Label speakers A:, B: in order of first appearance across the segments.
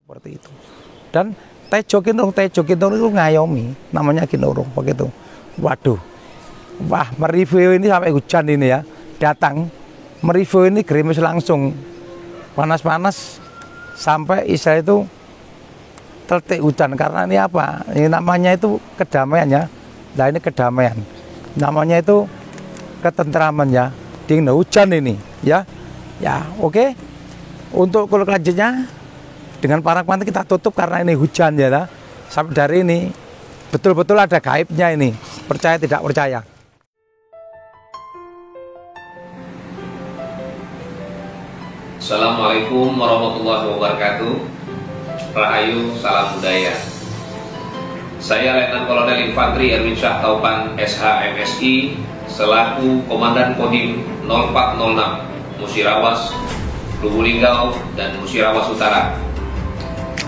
A: Seperti itu. Dan Tejo Kinurung itu ngayomi, namanya Kinurung begitu. Waduh, wah mereview ini sampai hujan ini ya, datang mereview ini gerimis langsung, panas-panas sampai Isa itu tertik hujan karena ini apa? Ini namanya itu kedamaian ya. Nah ini kedamaian, namanya itu ketentraman ya. Dingin hujan ini ya, ya oke. Untuk kulit lanjutnya dengan para pantai kita tutup karena ini hujan ya. Sampai dari ini betul-betul ada gaibnya ini, percaya tidak percaya.
B: Assalamualaikum warahmatullahi wabarakatuh. Rahayu, salam budaya. Saya Letnan Kolonel Infantri Erwin Syah Taupan SH MSI selaku Komandan Kodim 0406 Musirawas, Lubuk Linggau dan Musirawas Utara,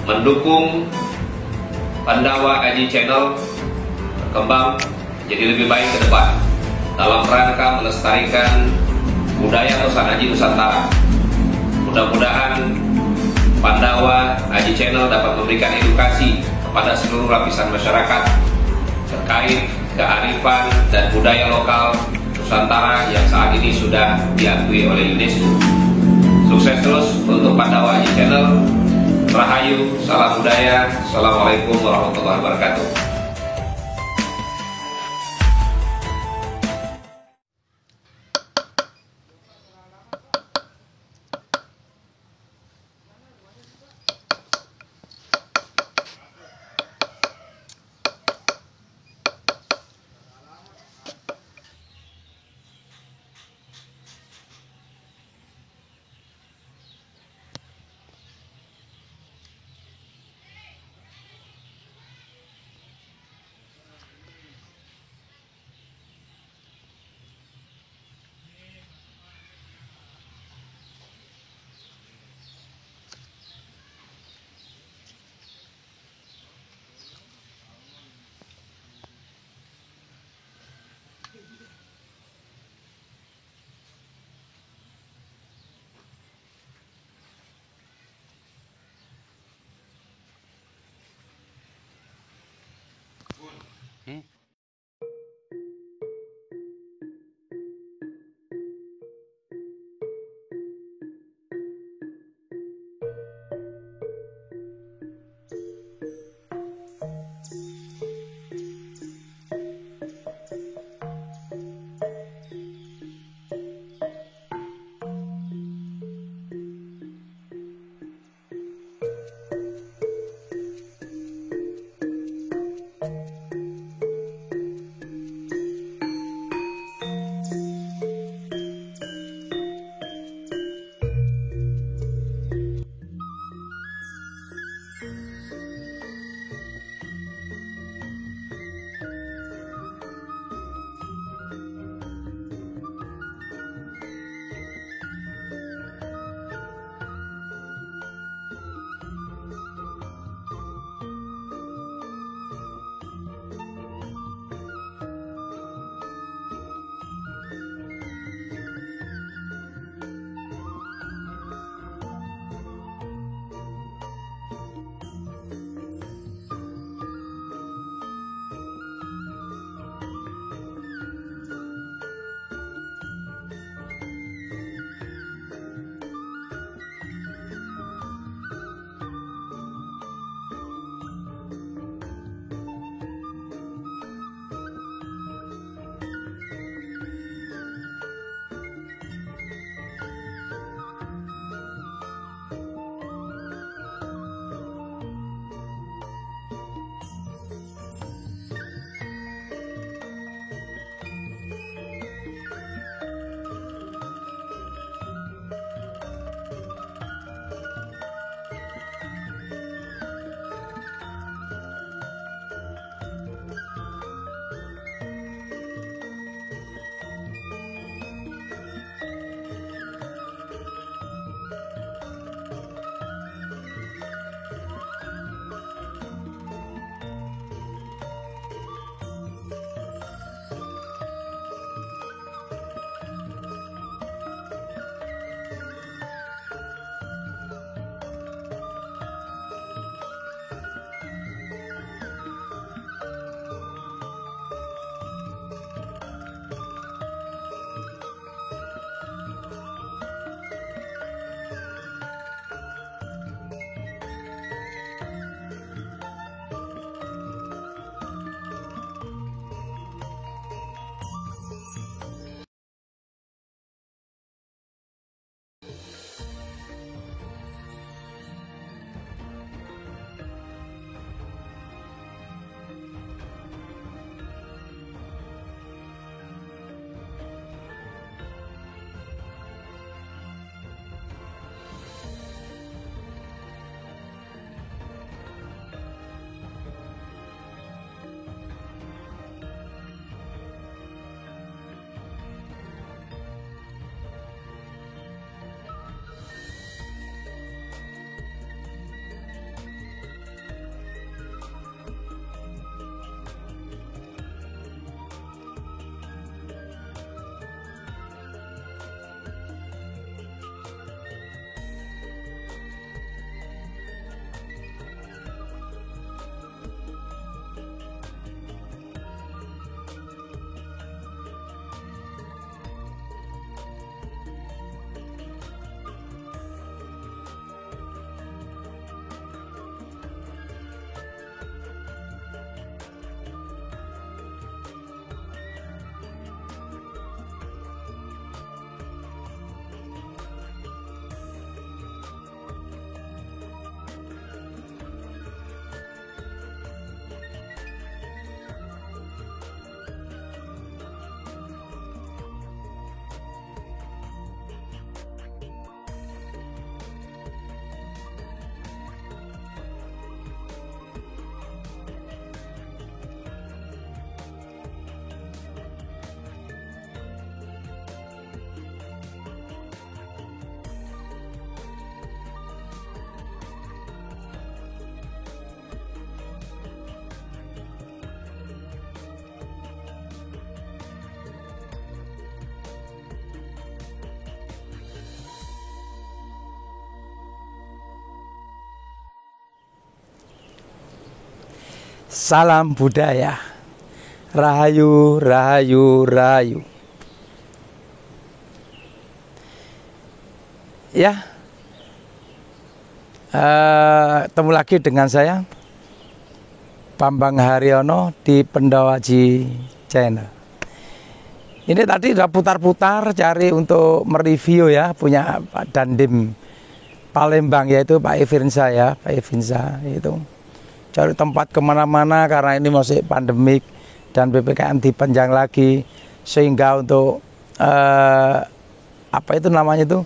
B: mendukung Pandawa Aji Channel berkembang jadi lebih baik ke depan dalam rangka melestarikan budaya Tosan Aji Nusantara. Mudah-mudahan Pandawa Aji Channel dapat memberikan edukasi kepada seluruh lapisan masyarakat terkait kearifan dan budaya lokal Nusantara yang saat ini sudah diakui oleh UNESCO. Sukses terus untuk Pandawa Aji Channel. Rahayu, salam budaya. Assalamualaikum warahmatullahi wabarakatuh.
A: Salam budaya. Rahayu, rahayu, rahayu. Ya, ketemu lagi dengan saya Bambang Haryono di Pendawaji Channel. Ini tadi udah putar-putar cari untuk mereview ya, punya Pak Dandim Palembang, yaitu Pak Evinsa ya, Pak Evinsa itu. Cari tempat kemana-mana karena ini masih pandemik dan PPKM dipanjang lagi, sehingga untuk apa itu namanya itu,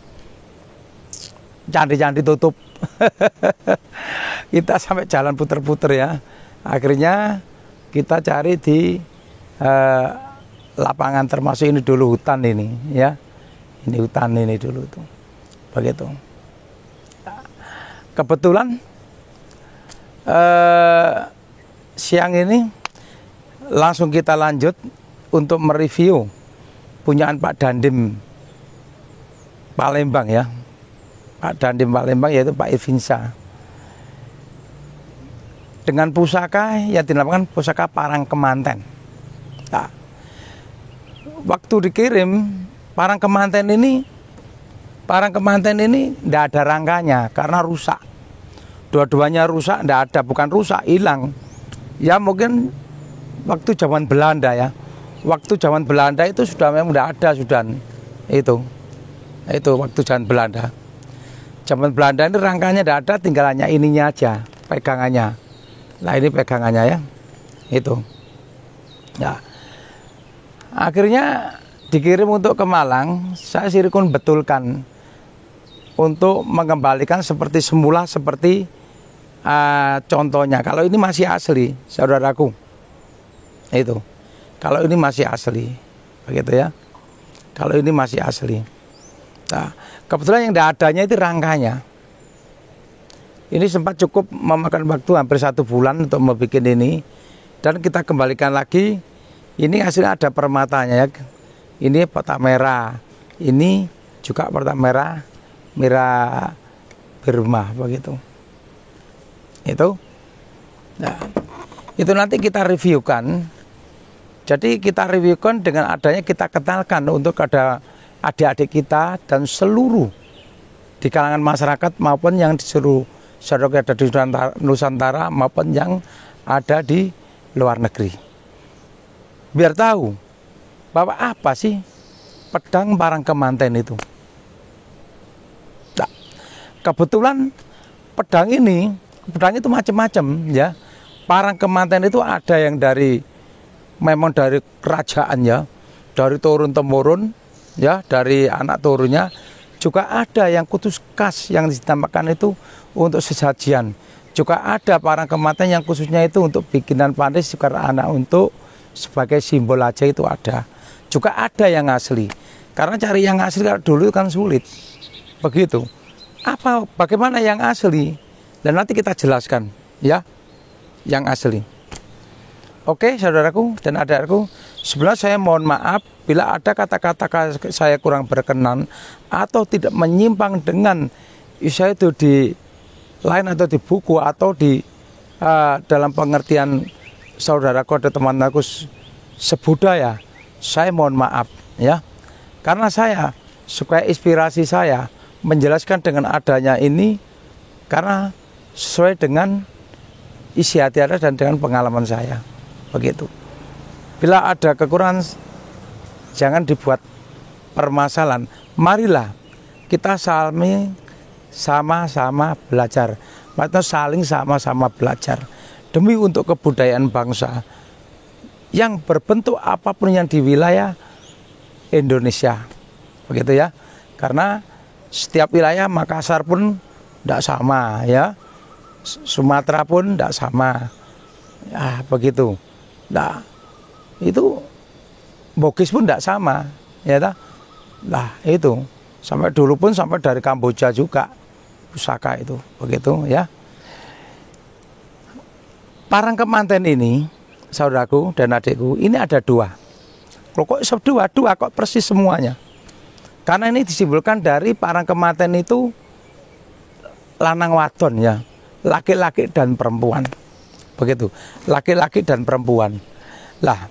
A: candi-candi tutup. Kita sampai jalan puter-puter ya. Akhirnya kita cari di lapangan, termasuk ini dulu hutan ini ya. Ini hutan ini dulu tuh. Begitu. Kebetulan siang ini langsung kita lanjut untuk mereview punyaan Pak Dandim Palembang ya. Pak Dandim Palembang, yaitu Pak Evinsa. Dengan pusaka yang dinamakan pusaka Parang Kemanten. Nah, waktu dikirim Parang Kemanten ini tidak ada rangkanya karena rusak. Dua-duanya rusak, tidak ada, bukan rusak, hilang. Ya mungkin waktu zaman Belanda ya. Waktu zaman Belanda itu sudah memang tidak ada sudah itu waktu zaman Belanda. Zaman Belanda ini rangkanya tidak ada, tinggal hanya ininya aja, pegangannya. Nah ini pegangannya ya, itu. Ya. Akhirnya dikirim untuk ke Malang, saya sirikun betulkan untuk mengembalikan seperti semula, seperti contohnya. Kalau ini masih asli, saudaraku, itu. Kalau ini masih asli, begitu ya. Kalau ini masih asli. Nah, kebetulan yang tidak adanya itu rangkanya. Ini sempat cukup memakan waktu hampir 1 bulan untuk membuat ini. Dan kita kembalikan lagi. Ini hasilnya ada permatanya ya. Ini peta merah. Ini juga peta merah Burma begitu. Itu. Nah, itu nanti kita reviewkan. Jadi kita reviewkan dengan adanya, kita kenalkan untuk ada adik-adik kita dan seluruh di kalangan masyarakat maupun yang disuruh saudara ada di Nusantara maupun yang ada di luar negeri. Biar tahu bahwa apa sih pedang Parang Kemanten itu. Nah, kebetulan pedang itu macam-macam ya. Parang Kemanten itu ada yang memang dari kerajaan ya, dari turun-temurun ya, dari anak turunnya. Juga ada yang khusus khas yang ditambahkan itu untuk sesajian. Juga ada Parang Kemanten yang khususnya itu untuk bikinan pandai karena anak, untuk sebagai simbol aja itu ada. Juga ada yang asli. Karena cari yang asli dulu kan sulit. Begitu. Bagaimana yang asli? Dan nanti kita jelaskan ya, yang asli. Oke, saudaraku dan adik-adikku, sebenarnya saya mohon maaf bila ada kata-kata saya kurang berkenan atau tidak menyimpang dengan saya itu di lain atau di buku atau di dalam pengertian saudaraku atau teman-temanku sebudaya. Saya mohon maaf ya, karena saya supaya inspirasi saya menjelaskan dengan adanya ini karena sesuai dengan isi hati Anda dan dengan pengalaman saya. Begitu. Bila ada kekurangan, jangan dibuat permasalahan. Marilah kita sama-sama belajar. Maksudnya saling sama-sama belajar demi untuk kebudayaan bangsa yang berbentuk apapun yang di wilayah Indonesia. Begitu ya. Karena setiap wilayah, Makassar pun tidak sama ya. Sumatera pun tidak sama. Ya, begitu. Nah, itu Bugis pun tidak sama, ya tak? Nah, itu sampai dulu pun sampai dari Kamboja juga pusaka itu, begitu ya. Parang Kemanten ini, saudaraku dan adikku, ini ada 2. Kok dua kok persis semuanya? Karena ini disimbolkan dari Parang Kemanten itu lanang wadon ya, laki-laki dan perempuan. begitu. Laki-laki dan perempuan. Lah,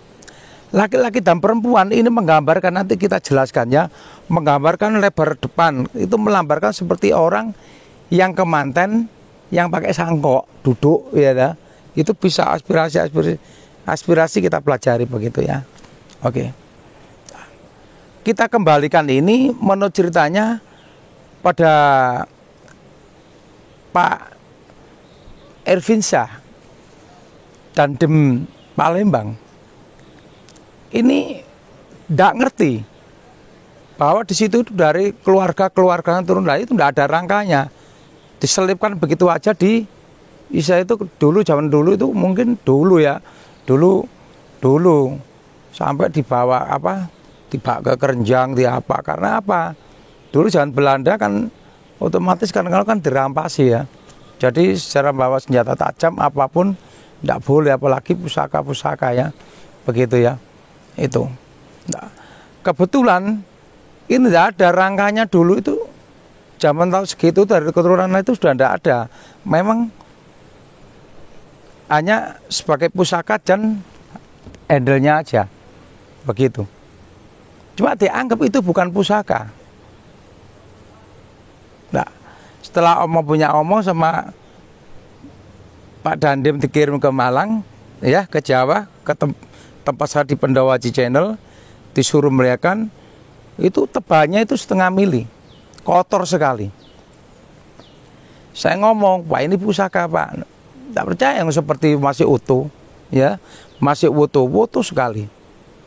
A: laki-laki dan perempuan ini menggambarkan, nanti kita jelaskan ya, menggambarkan lebar depan itu melambangkan seperti orang yang kemanten, yang pakai sangkok duduk ya, itu bisa aspirasi kita pelajari begitu ya. Oke. Kita kembalikan ini menurut ceritanya pada Pak Erwin Syah dan Dem Palembang. Ini tidak ngerti bahwa di situ dari keluarga turun dari itu tidak ada rangkanya, diselipkan begitu aja di Isa itu dulu, zaman dulu itu mungkin dulu ya, dulu sampai dibawa dibawa ke kerenjang, di apa, karena apa? Dulu zaman Belanda kan otomatis kan kalau kan dirampasi ya. Jadi secara bawa senjata tajam apapun tidak boleh, apalagi pusaka-pusaka ya. Begitu ya. Itu. Nah, kebetulan ini tidak ada rangkanya dulu itu. Zaman tahun segitu dari keturunan itu sudah tidak ada. Memang hanya sebagai pusaka dan handle-nya aja. Begitu. Cuma dianggap itu bukan pusaka. Nah, setelah punya omong sama Pak Dandim dikirim ke Malang, ya ke Jawa, ke tempat saya di Pendawaji Channel, disuruh melihatkan, itu tebalnya itu 0,5 mili, kotor sekali. Saya ngomong, Pak ini pusaka Pak, tak percaya yang seperti masih utuh, ya masih utuh sekali.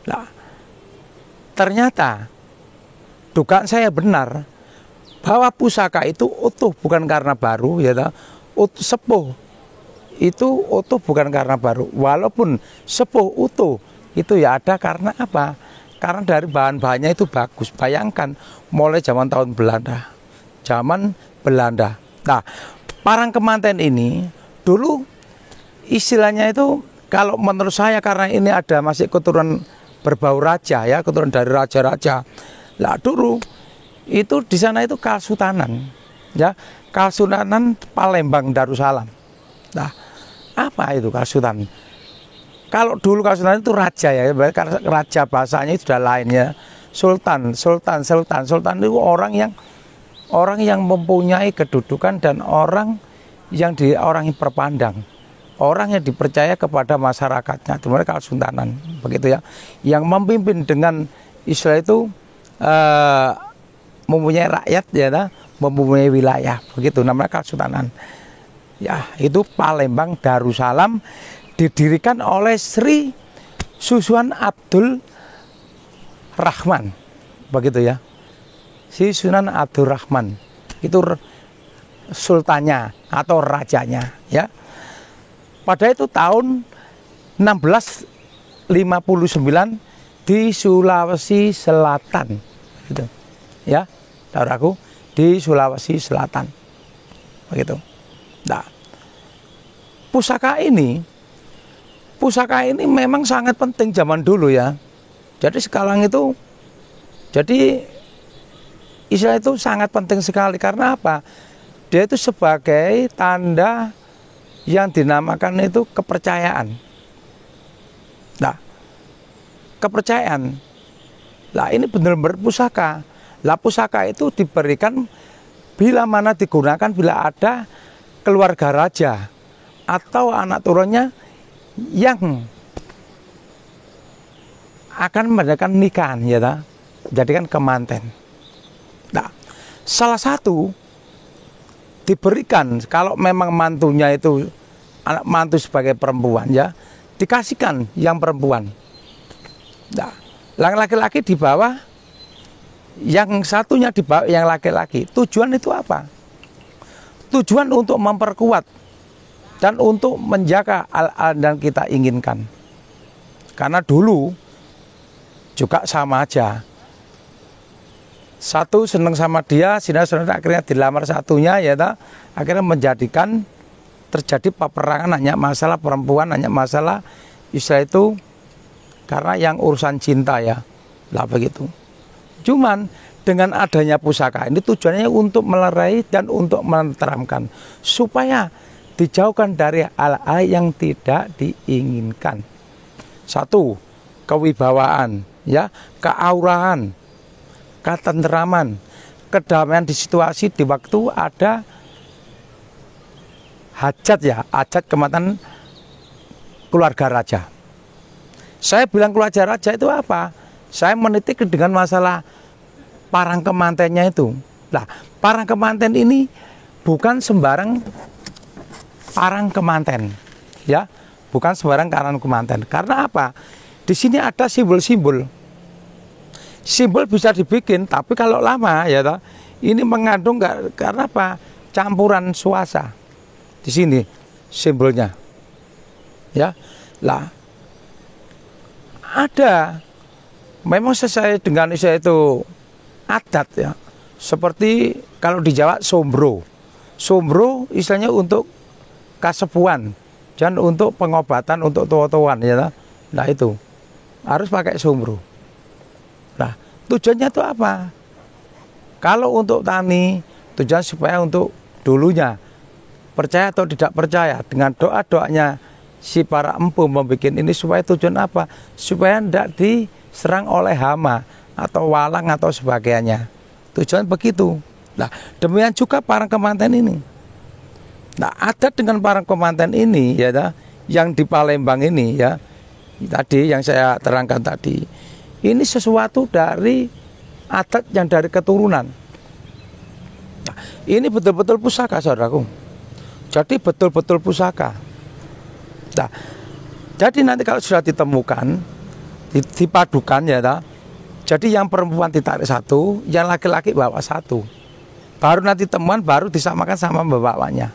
A: Nah, ternyata dugaan saya benar bahwa pusaka itu utuh bukan karena baru ya, sepuh itu utuh bukan karena baru, walaupun sepuh utuh itu ya ada karena apa? Karena dari bahan-bahannya itu bagus. Bayangkan mulai zaman tahun Belanda, Nah, parang kemanten ini dulu istilahnya itu kalau menurut saya karena ini ada masih keturunan berbau raja ya, keturunan dari raja-raja. Lah dulu itu di sana itu Kasultanan ya, Kasultanan Palembang Darussalam. Nah, apa itu Kasultanan? Kalau dulu Kasultanan itu raja ya, karena raja bahasanya itu sudah lain ya. Sultan itu orang yang mempunyai kedudukan dan orang yang berpandang. Orang yang dipercaya kepada masyarakatnya, itu mereka Kasultanan, begitu ya. Yang memimpin dengan istilah itu mempunyai rakyat ya, mempunyai wilayah, begitu namanya Kasultanan. Ya, itu Palembang Darussalam didirikan oleh Sri Susuan Abdul Rahman, begitu ya. Sri Sunan Abdul Rahman itu sultannya atau rajanya ya. Pada itu tahun 1659 di Sulawesi Selatan, gitu. Ya, saudaraku, di Sulawesi Selatan, begitu. Nah, pusaka ini memang sangat penting zaman dulu ya. Jadi sekarang itu, jadi istilah itu sangat penting sekali karena apa? Dia itu sebagai tanda yang dinamakan itu kepercayaan. Nah, kepercayaan. Lah ini benar-benar pusaka. Lah pusaka itu diberikan bila mana digunakan bila ada keluarga raja atau anak turunnya yang akan mengadakan nikahan ya, jadikan kemanten. Nah, salah satu diberikan kalau memang mantunya itu anak mantu sebagai perempuan ya, dikasihkan yang perempuan. Nah, yang laki-laki di bawah, yang satunya di bawah yang laki-laki. Tujuan itu apa? Tujuan untuk memperkuat dan untuk menjaga al-al yang kita inginkan. Karena dulu juga sama aja. Satu senang sama dia, akhirnya dilamar satunya ya, akhirnya menjadikan terjadi peperangan, hanya masalah perempuan, hanya masalah istilah itu karena yang urusan cinta ya, lah begitu. Cuman dengan adanya pusaka ini tujuannya untuk melerai dan untuk menenteramkan supaya dijauhkan dari hal-hal yang tidak diinginkan. Satu, kewibawaan, ya, keauraan, ketenteraman, kedamaian di situasi di waktu ada hajat, ya, hajat kematan keluarga raja. Saya bilang keluarga raja itu apa? Saya menitik dengan masalah parang kemantennya itu. Nah, parang kemanten ini bukan sembarang parang kemanten, ya, bukan sembarang parang kemanten. Karena apa? Di sini ada simbol-simbol. Simbol bisa dibikin, tapi kalau lama, ya, ini mengandung karena apa? Campuran suasa. Di sini simbolnya, ya. Lah, ada memang sesuai dengan itu adat, ya. Seperti kalau di Jawa sombro. Sombro istilahnya untuk kasepuan dan untuk pengobatan untuk tua-tuan, ya. Nah, itu harus pakai sombro. Nah, tujuannya itu apa? Kalau untuk tani, tujuan supaya untuk dulunya percaya atau tidak percaya dengan doa-doanya si para empu membuat ini supaya tujuan apa? Supaya tidak diserang oleh hama atau walang atau sebagainya. Tujuan begitu. Nah, demikian juga parang kemanten ini. Nah, adat dengan parang kemanten ini, ya, yang di Palembang ini, ya, tadi yang saya terangkan tadi, ini sesuatu dari adat yang dari keturunan. Nah, ini betul-betul pusaka, saudaraku. Jadi betul-betul pusaka. Nah, jadi nanti kalau sudah ditemukan, dipadukan, ya, jadi yang perempuan ditarik satu, yang laki-laki bawa satu. Baru nanti temuan, baru disamakan sama membawanya.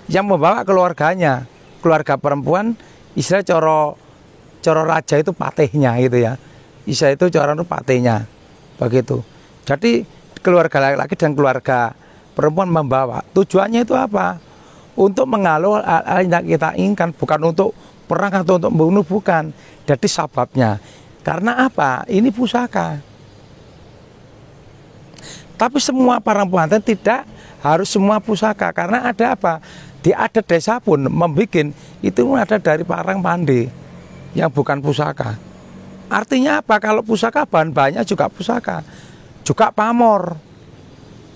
A: Yang membawa keluarganya, keluarga perempuan, istilah coro raja itu patihnya, gitu, ya. Istilah itu coro patihnya, begitu. Jadi keluarga laki-laki dan keluarga perempuan membawa. Tujuannya itu apa? Untuk menghalau hal yang kita inginkan, bukan untuk perang atau untuk membunuh, bukan. Jadi sebabnya, karena apa? Ini pusaka. Tapi semua parang pengantin tidak harus semua pusaka, karena ada apa? Di adat desa pun membuat itu ada dari parang pande yang bukan pusaka. Artinya apa? Kalau pusaka bahan-bahannya juga pusaka, juga pamor.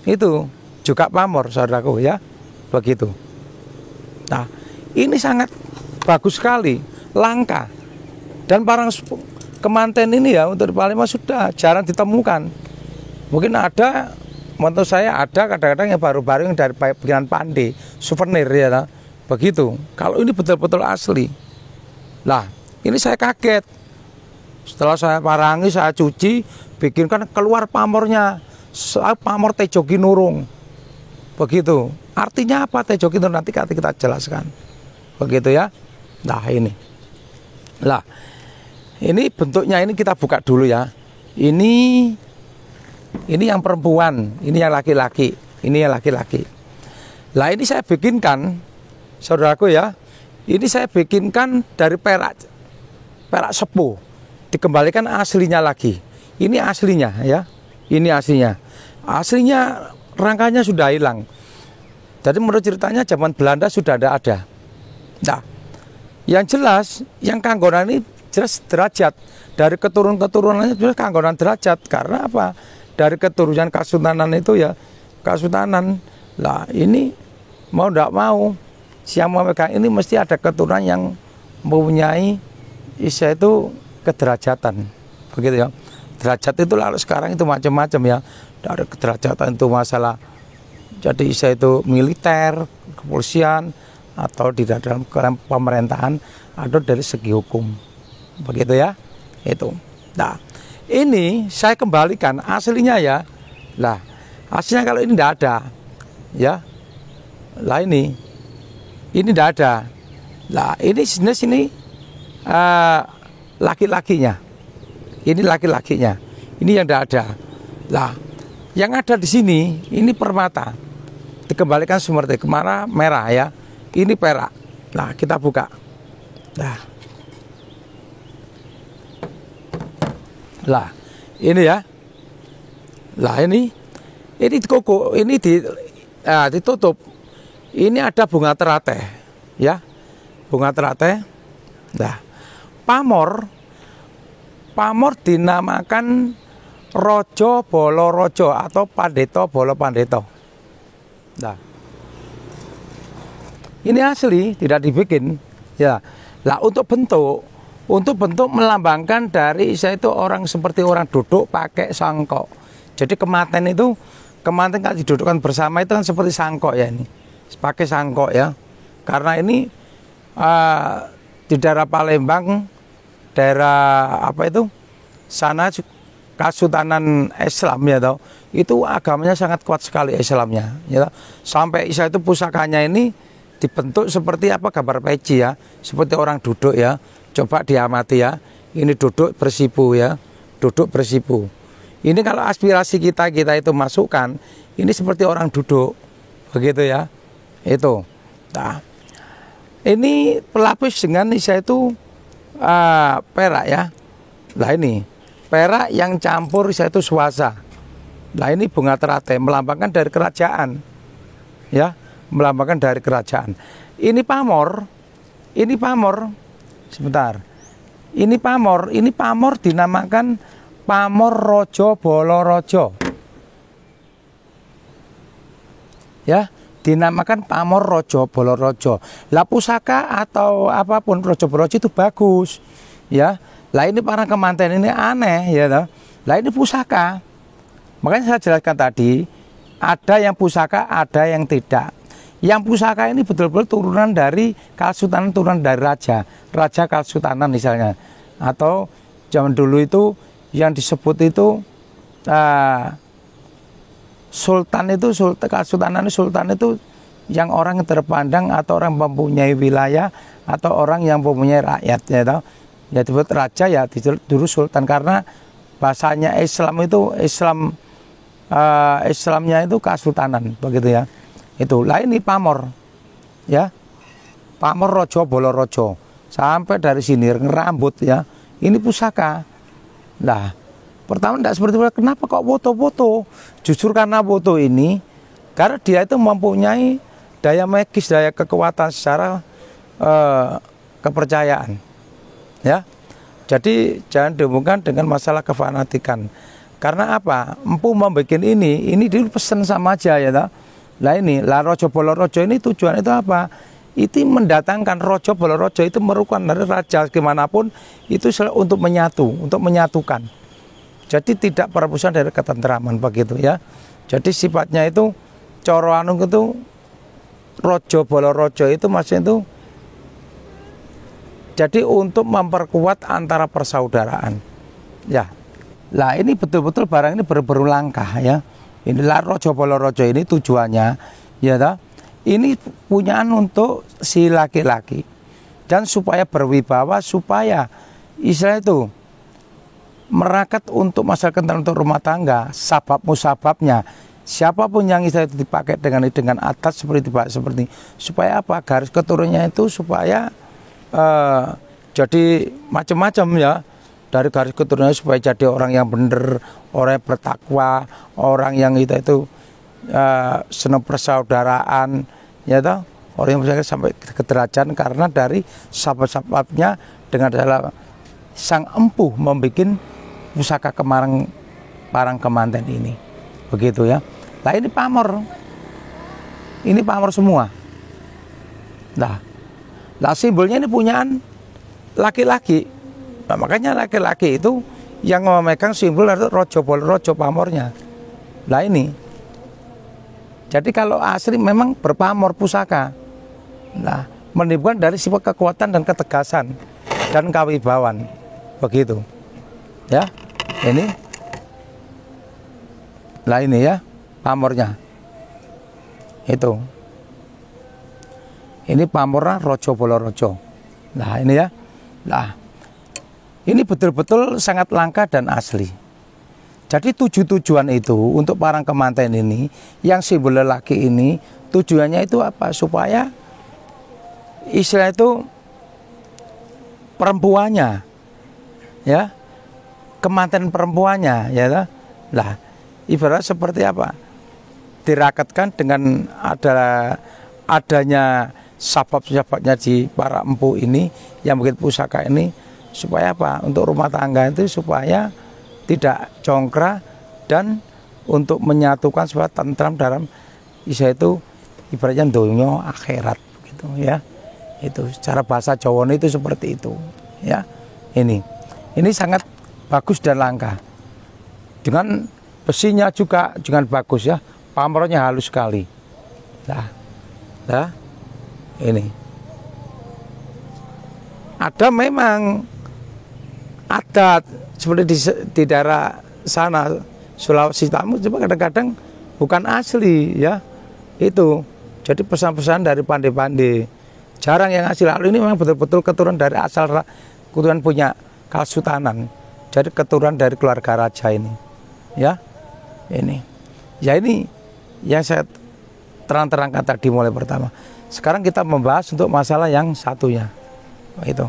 A: Itu juga pamor, saudaraku, ya, begitu. Nah, ini sangat bagus sekali, langka. Dan parang kemanten ini, ya, untuk di Palembang sudah jarang ditemukan. Mungkin ada, menurut saya ada kadang-kadang yang baru-baru yang dari bikinan pande, souvenir, ya, begitu. Kalau ini betul-betul asli. Lah, ini saya kaget. Setelah saya parangi, saya cuci, bikinkan keluar pamornya. Pamor Tejogi Nurung. Begitu. Artinya apa Tejogi Nurung? Nanti kita jelaskan. Begitu, ya. Nah, ini. Lah, ini bentuknya ini kita buka dulu, ya. Ini yang perempuan, ini yang laki-laki, ini yang laki-laki. Lah, ini saya bikinkan, saudaraku, ya. Ini saya bikinkan dari perak sepuh, dikembalikan aslinya lagi. Ini aslinya, ya. Ini aslinya. Aslinya rangkanya sudah hilang. Jadi menurut ceritanya zaman Belanda sudah ada. Nah, yang jelas, yang kanggonan ini jelas derajat. Dari keturunan-keturunannya jelas kanggonan derajat. Karena apa? Dari keturunan Kasultanan itu, ya, Kasultanan. Lah, ini mau tidak mau, siang memegang ini mesti ada keturunan yang mempunyai istilah itu kederajatan. Begitu, ya. Derajat itu lalu sekarang itu macam-macam, ya. Dari kederajatan itu masalah jadi istilah itu militer, kepolisian, atau di dalam pemerintahan, atau dari segi hukum. Begitu, ya. Itu. Nah, ini saya kembalikan aslinya, ya. Lah, aslinya kalau ini tidak ada, ya. Lah, ini tidak ada. Lah, ini jenis ini laki-lakinya. Ini laki-lakinya. Ini yang tidak ada. Lah, yang ada di sini ini permata. Dikembalikan seperti kemana merah, ya. Ini perak. Nah, kita buka. Nah. Lah, ini, ya. Lah, ini koko, ini ditutup. Ini ada bunga teratai, ya, bunga teratai. Nah, pamor dinamakan Rojo Bolo Rojo atau Pandeto Bolo Pandeto. Nah, ini asli, tidak dibikin, ya. Lah untuk bentuk melambangkan dari saya itu orang seperti orang duduk pakai sangkok. Jadi kemanten kalau didudukkan bersama itu kan seperti sangkok ya ini. Pakai sangkok ya, karena ini di daerah Palembang, daerah apa itu sana Kesultanan Islam ya toh, itu agamanya sangat kuat sekali Islamnya ya toh. Sampai Isa itu pusakanya ini dibentuk seperti apa, gambar peci ya, seperti orang duduk ya. Coba diamati ya, ini duduk bersipu ya, duduk bersipu. Ini kalau aspirasi kita itu masukkan, ini seperti orang duduk begitu ya. Itu. Nah, ini pelapis dengan Isa itu perak ya. Nah ini perak yang campur Isa itu swasa. Nah ini bunga teratai melambangkan dari kerajaan, ya, melambangkan dari kerajaan. Ini pamor, sebentar. Ini pamor dinamakan Pamor Rojo Bolo Rojo. Ya. Dinamakan Pamor Rojo Bolo Rojo. Lah pusaka atau apapun Rojo Bolo Rojo itu bagus, ya. Lah ini para kemanten ini aneh, ya toh. Lah ini pusaka. Makanya saya jelaskan tadi, ada yang pusaka, ada yang tidak. Yang pusaka ini betul-betul turunan dari Kesultanan, turunan dari raja Kesultanan misalnya. Atau zaman dulu itu yang disebut itu Kesultanan itu yang orang terpandang atau orang mempunyai wilayah atau orang yang mempunyai rakyat ya toh. Ya disebut raja ya dulu sultan, karena bahasanya Islam itu Islamnya itu Kesultanan begitu ya. Itu lah ini pamor ya. Pamor Rojo Bolo Rojo. Sampai dari sini ngerambut ya. Ini pusaka. Nah, pertama tidak seperti itu. Kenapa kok foto-foto? Justru karena foto ini, karena dia itu mempunyai daya magis, daya kekuatan secara kepercayaan, ya. Jadi jangan dihubungkan dengan masalah kefanatikan. Karena apa? Empu membuat ini dulu pesen sama aja ya, toh. Lah ini, Rojo Bolo Rojo ini tujuan itu apa? Itu mendatangkan Rojo Bolo Rojo itu merupakan dari raja gimana pun itu untuk menyatukan. Jadi tidak perebusan dari ketentraman begitu ya. Jadi sifatnya itu coro anu itu Rojo Bolo Rojo itu maksudnya itu jadi untuk memperkuat antara persaudaraan. Ya. Lah ini betul-betul barang ini berlangkah ya. Inilah Rojo Bolo Rojo ini tujuannya ya toh. Ini punyaan untuk si laki-laki dan supaya berwibawa, supaya istilah itu merakat untuk masyarakat untuk rumah tangga, sababnya siapapun yang istilah itu dipakai dengan atas seperti supaya apa, garis keturunannya itu supaya jadi macam-macam ya, dari garis keturunannya supaya jadi orang yang benar, orang yang bertakwa, orang yang itu senang persaudaraan ya toh, orang yang bisa sampai ke derajat karena dari sabab-sababnya dengan adalah sang empuh membuat pusaka parang kemanten ini begitu ya. Nah ini pamor semua. Nah simbolnya ini punyaan laki-laki. Nah, makanya laki-laki itu yang memegang simbol Rojo Bolo Rojo pamornya. Nah ini. Jadi kalau asli memang berpamor pusaka. Nah, menimbulkan dari sifat kekuatan dan ketegasan dan kewibawaan. Begitu. Ya. Ini. Nah ini ya, pamornya. Itu. Ini pamornya Rojo Bolo Rojo. Nah, ini ya. Nah, ini betul-betul sangat langka dan asli. Jadi tujuan itu untuk parang kemanten ini, yang simbol lelaki ini, tujuannya itu apa? Supaya istilah itu perempuannya, ya, kemanten perempuannya, ya, lah, ibarat seperti apa? Dirakatkan dengan ada adanya sabab-sababnya di para empu ini yang bikin pusaka ini supaya apa? Untuk rumah tangga itu supaya tidak congkak dan untuk menyatukan supaya tentram dalam isa itu ibaratnya donya akhirat gitu ya. Itu secara bahasa Jawa itu seperti itu ya. Ini sangat bagus dan langka. Dengan besinya juga dengan bagus ya. Pamornya halus sekali. Nah, ini ada memang adat seperti di daerah sana Sulawesi Tamu, cuma kadang-kadang bukan asli ya itu. Jadi pesan-pesan dari pandai-pandai, jarang yang asli. Lalu ini memang betul-betul keturunan dari asal keturunan punya Kasultanan. Jadi keturunan dari keluarga raja ini, ya ini yang saya terang-terangkan tadi mulai pertama. Sekarang kita membahas untuk masalah yang satunya, itu.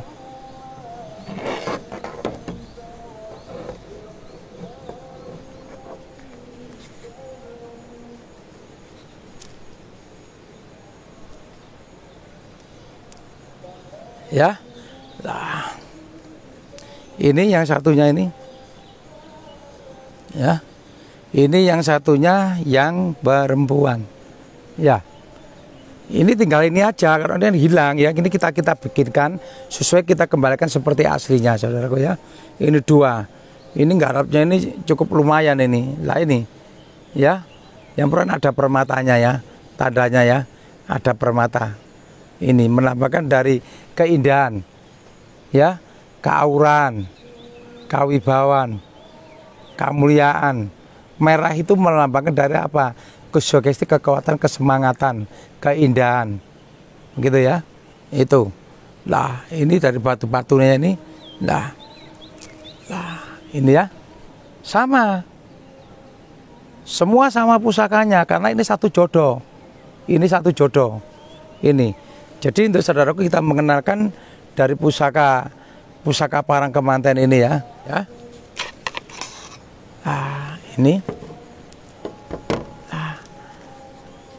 A: Ya, nah, ini yang satunya ini, ya, ini yang satunya yang perempuan, ya. Ini tinggal ini aja, karena ini hilang ya. Ini kita bikinkan sesuai, kita kembalikan seperti aslinya, saudaraku ya. Ini dua, ini garapnya ini cukup lumayan ini. Lah ini, ya, yang pertama ada permatanya ya, tandanya ya, ada permata. Ini melambangkan dari keindahan, ya, keauran, kewibawaan, kemuliaan. Merah itu melambangkan dari apa? Sugesti, kekuatan, kesemangatan, keindahan, gitu ya. Itu lah, ini dari batu-batunya ini, lah ini ya, sama, semua sama pusakanya, karena ini satu jodoh, ini. Jadi untuk saudaraku kita mengenalkan dari pusaka Parangkemanten ini ya. Ini.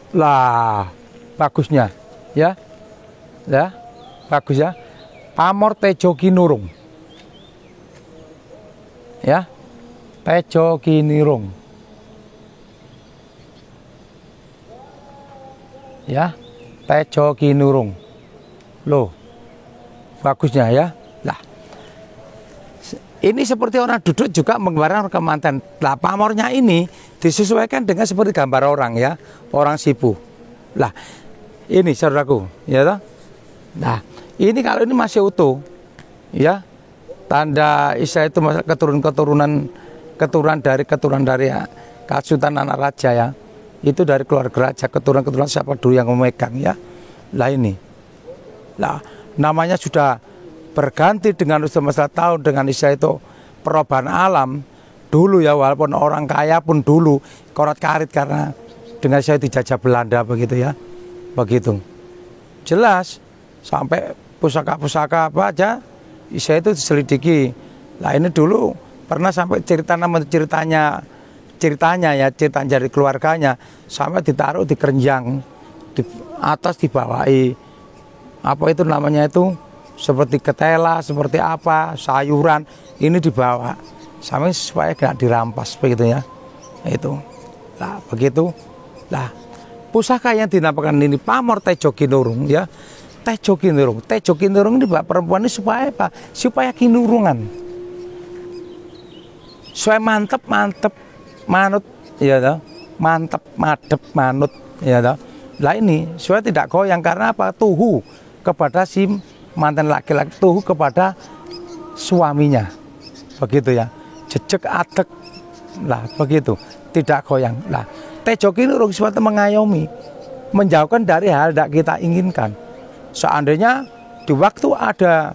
A: Lah, bagusnya, ya, bagus ya. Pamor Tejo Kinurung, ya, Tejo Kinurung, ya, Tejo Kinurung, loh, bagusnya ya. Lah, ini seperti orang duduk juga menggambarkan kemanten. Lah, pamornya ini disesuaikan dengan seperti gambar orang ya, orang sipu. Lah, ini saudaraku, ya toh. Nah, ini kalau ini masih utuh, ya, tanda Isa itu keturunan dari Kasultanan anak raja ya, itu dari keluarga raja, keturunan siapa dulu yang memegang ya. Lah ini, lah namanya sudah berganti dengan usia masa tahun dengan Isa itu perubahan alam. Dulu ya, walaupun orang kaya pun dulu korat karit karena dengan saya dijajah Belanda begitu ya, begitu. Jelas sampai pusaka-pusaka apa aja saya itu diselidiki. Lah ini dulu pernah sampai ceritanya dari keluarganya sampai ditaruh di kerenjang di atas dibawahi apa itu namanya itu seperti ketela, seperti apa sayuran ini dibawa. Sampai supaya tidak dirampas begitu ya, itu lah begitu. Lah pusaka yang dinamakan ini Pamor Tejo Kinurung ya, Tejo Kinurung ini perempuan ini supaya apa? Supaya kinurungan, supaya mantep manut ya toh, mantep madep manut ya toh. Lah ini supaya tidak goyang karena apa? Tuhu kepada si mantan laki-laki, tuhu kepada suaminya begitu ya. Jejak atek lah begitu, tidak goyang. Lah Tejo Kinurung suatu mengayomi, menjauhkan dari hal tidak kita inginkan. Seandainya di waktu ada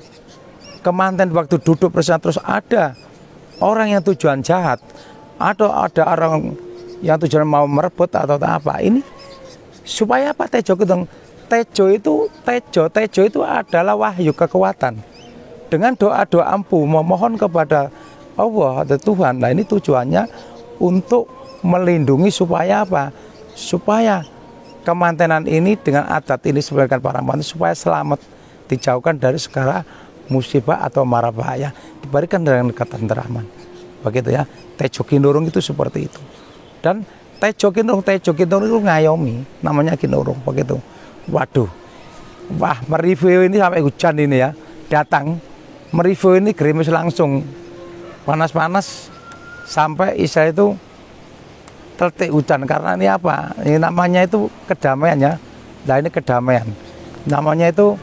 A: kemanten, waktu duduk bersama terus ada orang yang tujuan jahat atau ada orang yang tujuan mau merebut atau apa, ini supaya apa? Tejo itu adalah wahyu kekuatan. Dengan doa-doa ampuh memohon kepada Allah atau Tuhan. Nah ini tujuannya untuk melindungi supaya apa? Supaya kemantenan ini dengan adat ini sebagai para manten supaya selamat, dijauhkan dari segala musibah atau mara bahaya, diberikan dengan ketenteraman. Begitu ya. Tejo Kinurung itu seperti itu. Dan Tejo Kinurung itu ngayomi, namanya Kinurung begitu. Waduh. Wah, mereview ini sampai hujan ini ya. Datang mereview ini gerimis langsung. Panas-panas sampai Isa itu tertik hujan. Karena ini apa? Ini namanya itu kedamaian ya. Nah, ini kedamaian. Namanya itu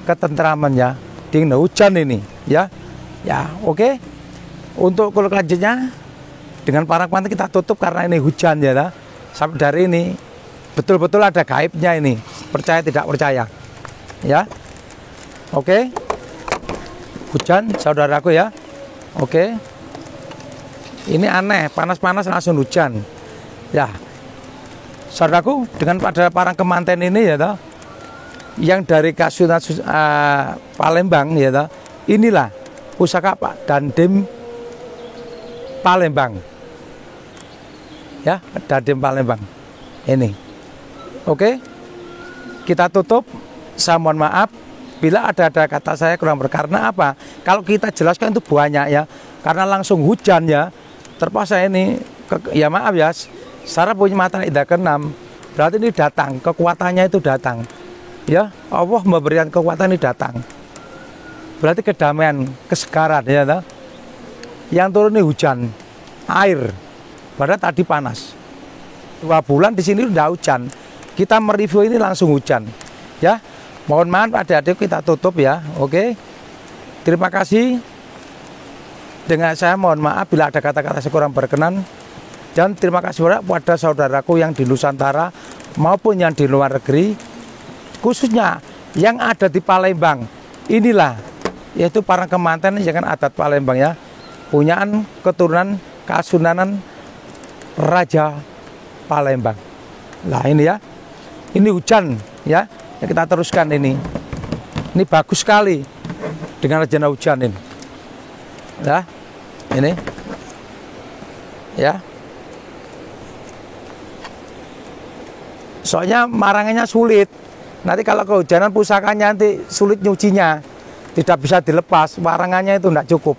A: ketentraman ya. Dingin hujan ini ya. Ya, oke. Untuk lanjutnya dengan para pengantin kita tutup karena ini hujan ya. Nah. Sampai dari ini betul-betul ada gaibnya ini. Percaya tidak percaya. Ya. Oke. Hujan saudaraku ya. Oke. Ini aneh, panas-panas langsung hujan. Ya. Saudaraku, dengan pada para kemanten ini ya toh, yang dari Kasunan Palembang ya toh, inilah pusaka Pak Dandim Palembang. Ya, Dandim Palembang. Ini. Oke. Kita tutup. Saya mohon maaf bila ada kata saya kurang berkarena apa? Kalau kita jelaskan itu banyak ya. Karena langsung hujan ya. Terpaksa ini ya maaf ya. Sarah punya mata indra keenam. Berarti ini datang, kekuatannya itu datang. Ya, Allah memberikan kekuatan ini datang. Berarti kedamaian, kesegaran ya toh. Yang turun ini hujan, air. Padahal tadi panas. 2 bulan di sini udah hujan. Kita mereview ini langsung hujan. Ya. Mohon maaf adik-adik, kita tutup ya. Oke. Terima kasih. Dengan saya mohon maaf bila ada kata-kata saya kurang berkenan. Dan terima kasih pada saudaraku yang di Nusantara maupun yang di luar negeri, khususnya yang ada di Palembang. Inilah yaitu para kemanten yang adat Palembang ya. Punyaan keturunan Kasunanan Raja Palembang. Nah ini ya. Ini hujan ya. Ya, kita teruskan ini. Ini bagus sekali dengan rencana hujan ini. Ya. Ini. Ya. Soalnya marangannya sulit. Nanti kalau kehujanan pusakanya nanti sulit nyucinya. Tidak bisa dilepas, marangannya itu tidak cukup.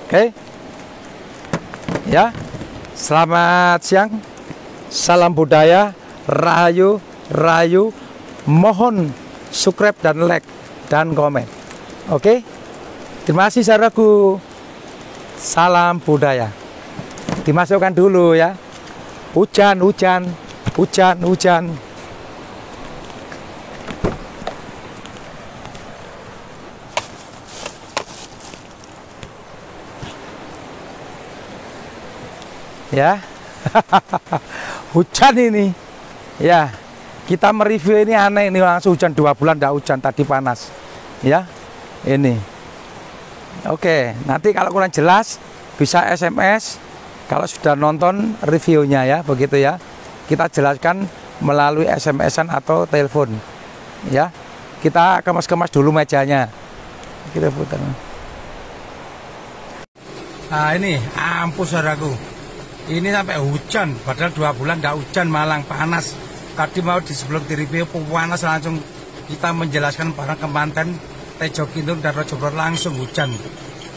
A: Oke. Ya. Selamat siang. Salam budaya, rahayu, rahayu. Mohon subscribe dan like dan komen. Oke. Terima kasih saudaraku. Salam budaya. Dimasukkan dulu ya. Hujan, hujan, hujan, hujan. Ya. Hujan ini. Ya. Kita mereview ini aneh, ini langsung hujan 2 bulan enggak hujan, tadi panas. Ya. Ini. Oke, nanti kalau kurang jelas bisa SMS. Kalau sudah nonton reviewnya ya, begitu ya. Kita jelaskan melalui SMS-an atau telepon. Ya. Kita kemas-kemas dulu mejanya. Kita putar. Nah, ini ampun saudaraku. Ini sampai hujan, padahal 2 bulan enggak hujan, malang panas. Tadi mau di sebelum di review panas langsung kita menjelaskan para kemanten Tejo Kinurung dan Rojobrol langsung hujan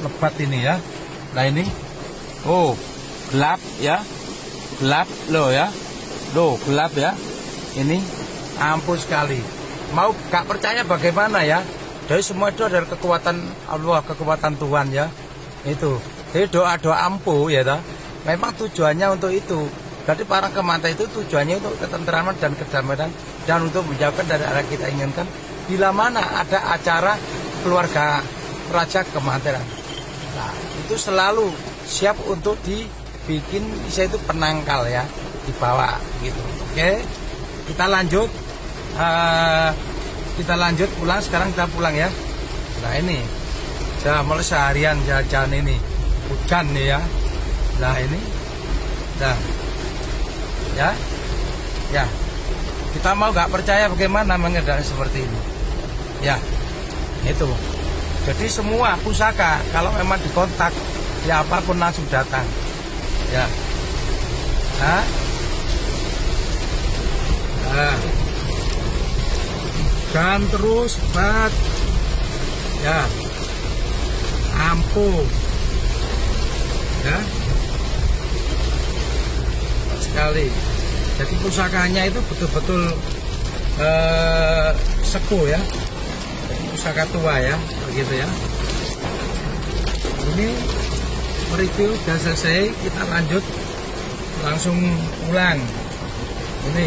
A: lebat ini ya. Nah ini, oh gelap ya, gelap loh ya, loh gelap ya. Ini ampun sekali. Mau gak percaya bagaimana ya? Dari semua itu adalah kekuatan Allah, kekuatan Tuhan ya. Itu. Jadi doa-doa ampuh ya toh. Memang tujuannya untuk itu. Berarti para kemanten itu tujuannya untuk ketenteraman dan kedamaian dan untuk menjauhkan dari arah kita inginkan. Bila mana ada acara keluarga raja kemantenan, nah itu selalu siap untuk dibikin itu penangkal ya, dibawa gitu. Oke, kita lanjut. Kita lanjut pulang. Sekarang kita pulang ya. Nah ini sudah mulai seharian jalan ini hujan nih ya. Nah ini nah ya ya kita mau nggak percaya bagaimana mengendarai seperti ini ya. Itu jadi semua pusaka kalau memang dikontak ya apapun langsung datang Ya. Nah. Nah. Dan terus bat. Ya. Ampuh. Ya. Sekali. Jadi pusakanya itu betul-betul sepuh ya. Jadi pusaka tua ya, begitu ya. Ini mereview sudah selesai, kita lanjut langsung pulang. Ini